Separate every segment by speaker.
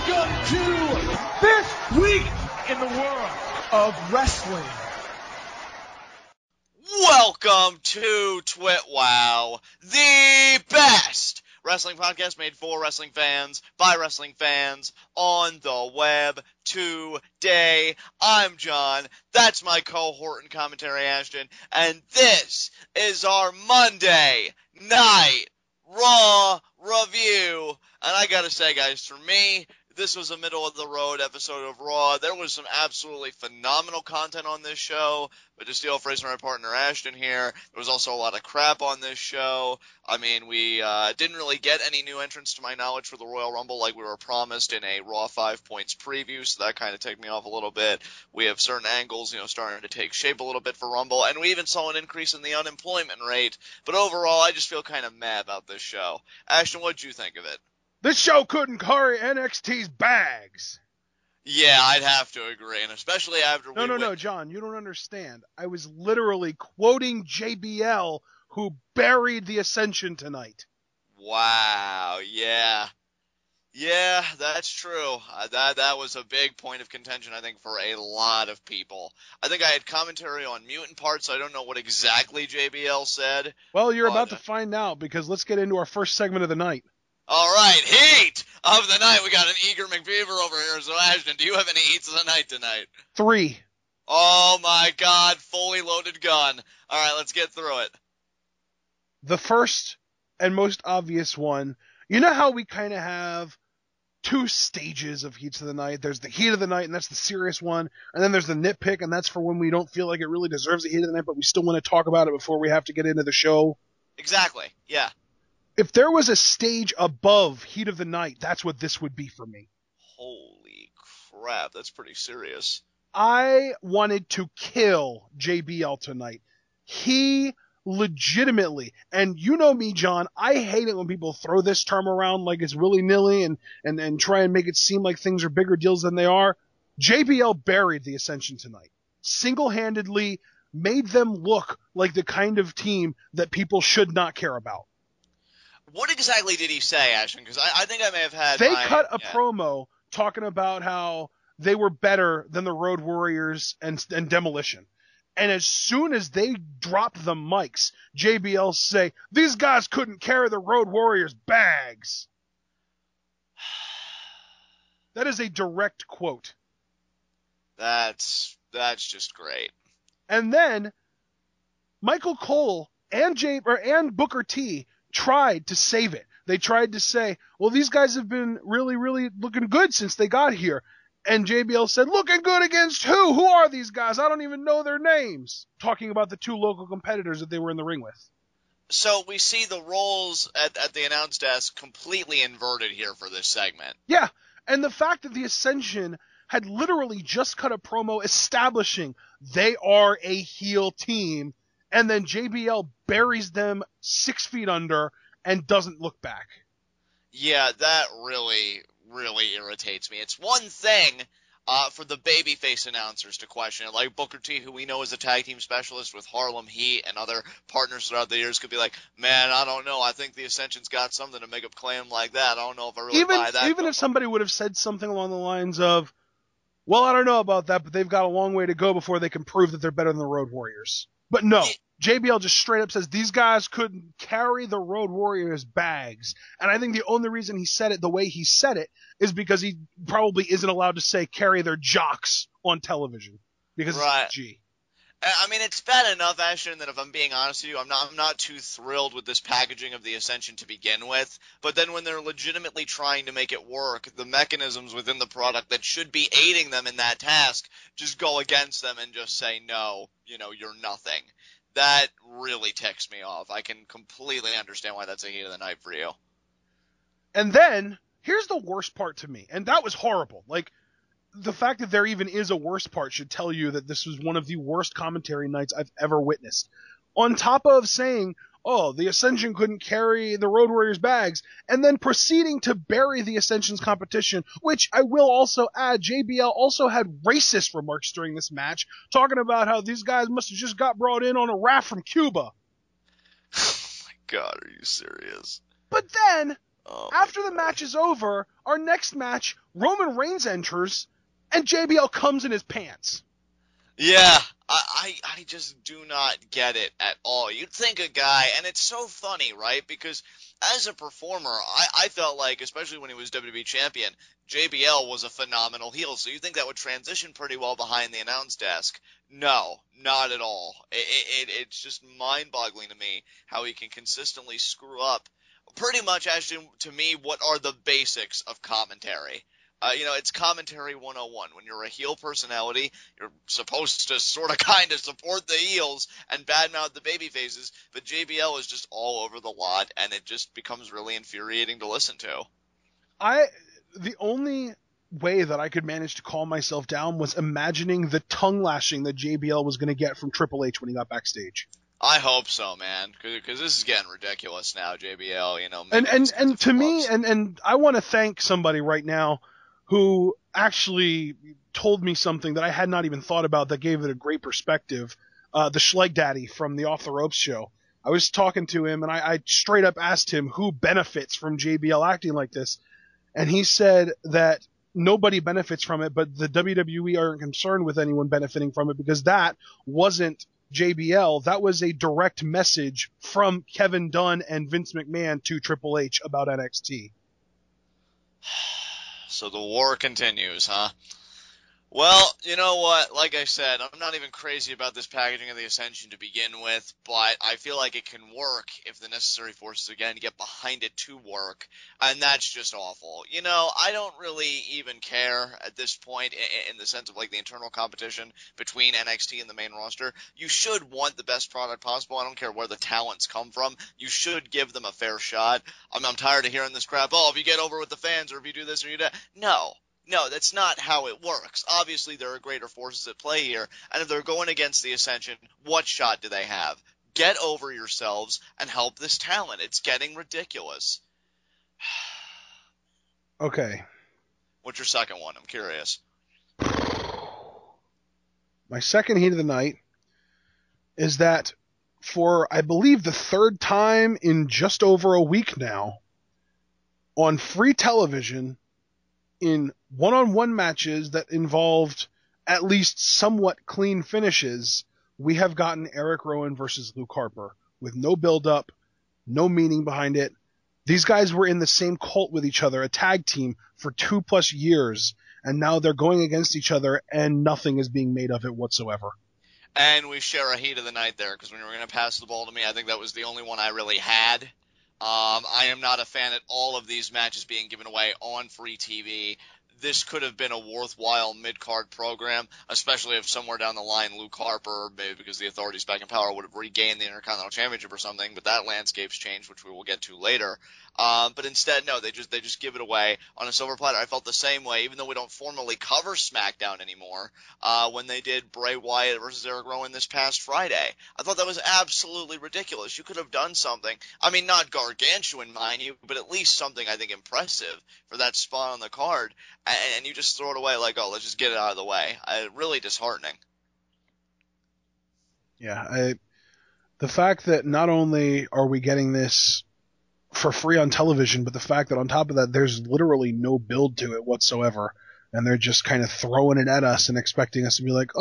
Speaker 1: Welcome to This Week in the World of Wrestling.
Speaker 2: Welcome to TWitWoW, the best wrestling podcast made for wrestling fans, by wrestling fans, on the web today. I'm John, that's my cohort and commentary Ashton, and this is our Monday Night Raw review. And I gotta say, guys, for me, this was a middle-of-the-road episode of Raw. There was some absolutely phenomenal content on this show, but to steal a phrase from my partner Ashton here, there was also a lot of crap on this show. I mean, we didn't really get any new entrants to my knowledge for the Royal Rumble like we were promised in a Raw 5 points preview, so that kind of ticked me off a little bit. We have certain angles, starting to take shape a little bit for Rumble, and we even saw an increase in the unemployment rate. But overall, I just feel kind of mad about this show. Ashton, what'd you think of it?
Speaker 3: This show couldn't carry NXT's bags.
Speaker 2: Yeah, I'd have to agree, and especially after
Speaker 3: No, John, you don't understand. I was literally quoting JBL, who buried the Ascension tonight.
Speaker 2: Wow, yeah. Yeah, that's true. That was a big point of contention, I think, for a lot of people. I think I had commentary on mutant parts, so I don't know what exactly JBL said.
Speaker 3: Well, you're about to find out, because let's get into our first segment of the night.
Speaker 2: All right, heat of the night. We got an eager McBeaver over here. So, Ashton, do you have any heats of the night tonight?
Speaker 3: 3.
Speaker 2: Oh, my God. Fully loaded gun. All right, let's get through it.
Speaker 3: The first and most obvious one, you know how we kind of have 2 stages of heats of the night? There's the heat of the night, and that's the serious one. And then there's the nitpick, and that's for when we don't feel like it really deserves a heat of the night, but we still want to talk about it before we have to get into the show.
Speaker 2: Exactly, yeah.
Speaker 3: If there was a stage above heat of the night, that's what this would be for me.
Speaker 2: Holy crap, that's pretty serious.
Speaker 3: I wanted to kill JBL tonight. He legitimately, and you know me, John, I hate it when people throw this term around like it's willy-nilly and try and make it seem like things are bigger deals than they are. JBL buried the Ascension tonight. Single-handedly made them look like the kind of team that people should not care about.
Speaker 2: What exactly did he say, Ashton? Because I think I may have had
Speaker 3: They cut a promo talking about how they were better than the Road Warriors and Demolition. And as soon as they dropped the mics, JBL say, these guys couldn't carry the Road Warriors' bags. That is a direct quote.
Speaker 2: That's just great.
Speaker 3: And then Michael Cole and Booker T tried to save it. They tried to say, well, these guys have been really, really looking good since they got here. And JBL said, looking good against who? Who are these guys? I don't even know their names. Talking about the 2 local competitors that they were in the ring with.
Speaker 2: So we see the roles at the announce desk completely inverted here for this segment.
Speaker 3: Yeah, and the fact that the Ascension had literally just cut a promo establishing they are a heel team, and then JBL buries them 6 feet under and doesn't look back.
Speaker 2: Yeah, that really, really irritates me. It's one thing for the babyface announcers to question it, like Booker T, who we know is a tag team specialist with Harlem Heat and other partners throughout the years, could be like, man, I don't know. I think the Ascension's got something to make a claim like that. I don't know if I really buy that.
Speaker 3: Even if somebody would have said something along the lines of, well, I don't know about that, but they've got a long way to go before they can prove that they're better than the Road Warriors. But no, JBL just straight up says these guys couldn't carry the Road Warriors' bags. And I think the only reason he said it the way he said it is because he probably isn't allowed to say carry their jocks on television. Because
Speaker 2: right.
Speaker 3: It's G.
Speaker 2: I mean, it's bad enough, Ashton, that if I'm being honest with you, I'm not too thrilled with this packaging of the Ascension to begin with. But then when they're legitimately trying to make it work, the mechanisms within the product that should be aiding them in that task just go against them and just say, no, you're nothing. That really ticks me off. I can completely understand why that's a heat of the night for you.
Speaker 3: And then, here's the worst part to me, and that was horrible. Like, the fact that there even is a worst part should tell you that this was one of the worst commentary nights I've ever witnessed. On top of saying, oh, the Ascension couldn't carry the Road Warriors' bags, and then proceeding to bury the Ascension's competition, which I will also add, JBL also had racist remarks during this match, talking about how these guys must have just got brought in on a raft from Cuba.
Speaker 2: Oh my God, are you serious?
Speaker 3: But then,
Speaker 2: Oh,
Speaker 3: After the match is over, our next match, Roman Reigns enters, and JBL comes in his pants.
Speaker 2: yeah, I just do not get it at all. You'd think a guy, and it's so funny, right? Because as a performer, I felt like, especially when he was WWE champion, JBL was a phenomenal heel. So you think that would transition pretty well behind the announce desk. No, not at all. It's just mind-boggling to me how he can consistently screw up pretty much, as to me, what are the basics of commentary. It's commentary 101. When you're a heel personality, you're supposed to sort of kind of support the heels and badmouth the baby faces, but JBL is just all over the lot, and it just becomes really infuriating to listen to.
Speaker 3: The only way that I could manage to calm myself down was imagining the tongue lashing that JBL was going to get from Triple H when he got backstage.
Speaker 2: I hope so, man, because this is getting ridiculous now, JBL,
Speaker 3: And to me, and I want to thank somebody right now who actually told me something that I had not even thought about that gave it a great perspective. The Schleg Daddy from the Off the Ropes show. I was talking to him, and I straight up asked him who benefits from JBL acting like this. And he said that nobody benefits from it, but the WWE aren't concerned with anyone benefiting from it because that wasn't JBL. That was a direct message from Kevin Dunn and Vince McMahon to Triple H about NXT.
Speaker 2: So the war continues, huh? Well, you know what? Like I said, I'm not even crazy about this packaging of the Ascension to begin with, but I feel like it can work if the necessary forces, again, get behind it to work, and that's just awful. I don't really even care at this point in the sense of, like, the internal competition between NXT and the main roster. You should want the best product possible. I don't care where the talents come from. You should give them a fair shot. I'm tired of hearing this crap, if you get over with the fans, or if you do this or you do that. No, that's not how it works. Obviously, there are greater forces at play here, and if they're going against the Ascension, what shot do they have? Get over yourselves and help this talent. It's getting ridiculous.
Speaker 3: Okay.
Speaker 2: What's your second one? I'm curious.
Speaker 3: My second heat of the night is that for, I believe, the third time in just over a week now, on free television, in one-on-one matches that involved at least somewhat clean finishes, we have gotten Erick Rowan versus Luke Harper with no build-up, no meaning behind it. These guys were in the same cult with each other, a tag team, for 2+ years, and now they're going against each other, and nothing is being made of it whatsoever.
Speaker 2: And we share a heat of the night there, because when you were going to pass the ball to me, I think that was the only one I really had. I am not a fan at all of these matches being given away on free TV. This could have been a worthwhile mid-card program, especially if somewhere down the line Luke Harper, maybe because the Authority's back in power, would have regained the Intercontinental Championship or something, but that landscape's changed, which we will get to later. But instead, no, they just give it away on a silver platter. I felt the same way, even though we don't formally cover SmackDown anymore, when they did Bray Wyatt versus Erick Rowan this past Friday. I thought that was absolutely ridiculous. You could have done something. I mean, not gargantuan, mind you, but at least something, I think, impressive for that spot on the card. And you just throw it away like, let's just get it out of the way. Really disheartening.
Speaker 3: Yeah, the fact that not only are we getting this for free on television, but the fact that on top of that, there's literally no build to it whatsoever, and they're just kind of throwing it at us and expecting us to be like,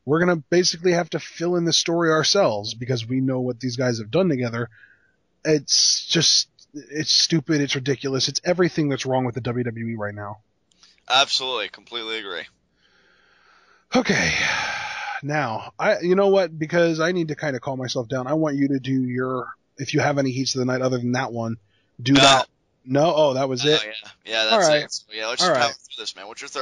Speaker 3: we're going to basically have to fill in the story ourselves because we know what these guys have done together. It's stupid, it's ridiculous, it's everything that's wrong with the WWE right now.
Speaker 2: Absolutely, completely agree.
Speaker 3: Okay, now, you know what, because I need to kind of calm myself down, I want you to do your, if you have any heats of the night other than that one, do that. No? Oh, that was it?
Speaker 2: Yeah, that's
Speaker 3: all right.
Speaker 2: it. So, let's just power through this, man. What's your third?